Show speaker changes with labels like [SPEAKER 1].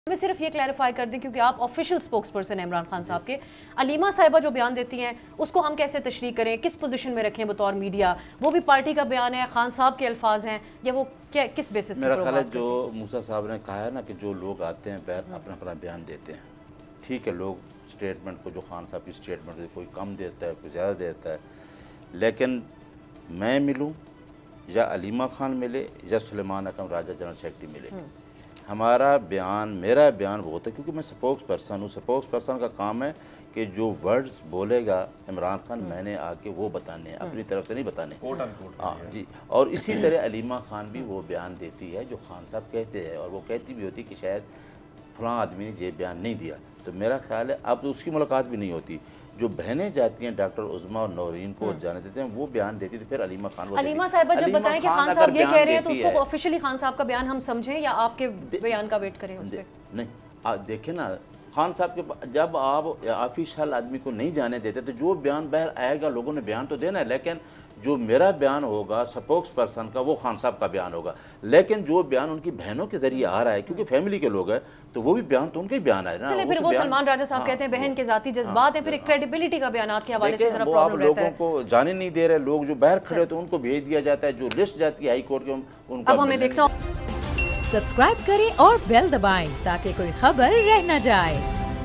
[SPEAKER 1] मैं सिर्फ ये क्लैरिफाई कर दें क्योंकि आप ऑफिशियल स्पोक्स पर्सन हैं इमरान खान साहब के। अलीमा साहिबा जो बयान देती हैं उसको हम कैसे तशरीह करें, किस पोजीशन में रखें बतौर मीडिया? वो भी पार्टी का बयान है, खान साहब के अल्फाज हैं, या वो क्या किस बेसिस पे?
[SPEAKER 2] मेरा ख्याल है जो मूसा साहब ने कहा है ना कि जो लोग आते हैं अपना अपना बयान देते हैं, ठीक है, लोग स्टेटमेंट को जो खान साहब की स्टेटमेंट कोई कम देता है, कोई ज़्यादा देता है, लेकिन मैं मिलूँ या अलीमा खान मिले या सुलेमान अकरम राजा जनरल सेक्रेटरी मिले, हमारा बयान, मेरा बयान बहुत है, क्योंकि मैं स्पोक्स पर्सन हूँ। स्पोक्स पर्सन का काम है कि जो वर्ड्स बोलेगा इमरान खान मैंने आके वो बताने हैं, अपनी तरफ से नहीं बताने। हाँ जी, और इसी तरह अलीमा खान भी वो बयान देती है जो खान साहब कहते हैं, और वो कहती भी होती कि शायद फलां आदमी ने ये बयान नहीं दिया। तो मेरा ख्याल है अब तो उसकी मुलाकात भी नहीं होती। जो बहनें जाती हैं डॉक्टर उज़्मा और नौरीन को जाने देते हैं, वो बयान देती थी, फिर अलीमा खान
[SPEAKER 1] अलीमा साहिबा जब बताएं कि खान साहब ये कह रहे हैं तो उसको ऑफिशियली खान साहब का बयान हम समझें या आपके बयान का वेट करें उस पे?
[SPEAKER 2] नहीं, देखें ना, खान साहब के जब आप ऑफिशियल आदमी को नहीं जाने देते तो जो बयान बाहर आएगा लोगों ने बयान तो देना है, लेकिन जो मेरा बयान होगा स्पोक्स पर्सन का वो खान साहब का बयान होगा। लेकिन जो बयान उनकी बहनों के जरिए आ रहा है, क्योंकि फैमिली के लोग हैं, तो वो भी बयान तो उनके ही बयान है ना।
[SPEAKER 1] चलिए फिर वो सलमान राजा साहब कहते हैं बहन के जाती जज्बात है, फिर एक क्रेडिबिलिटी का बयान के हवाले से जरा प्रॉब्लम रहता है।
[SPEAKER 2] लोगों को जाने नहीं दे रहे, लोग जो बाहर खड़े होते हैं उनको भेज दिया जाता है, जो लिस्ट जाती है हाई कोर्ट के उनको।
[SPEAKER 1] अब हमें देखना।
[SPEAKER 3] सब्सक्राइब करें और बेल दबाएं ताकि कोई खबर रह न जाए।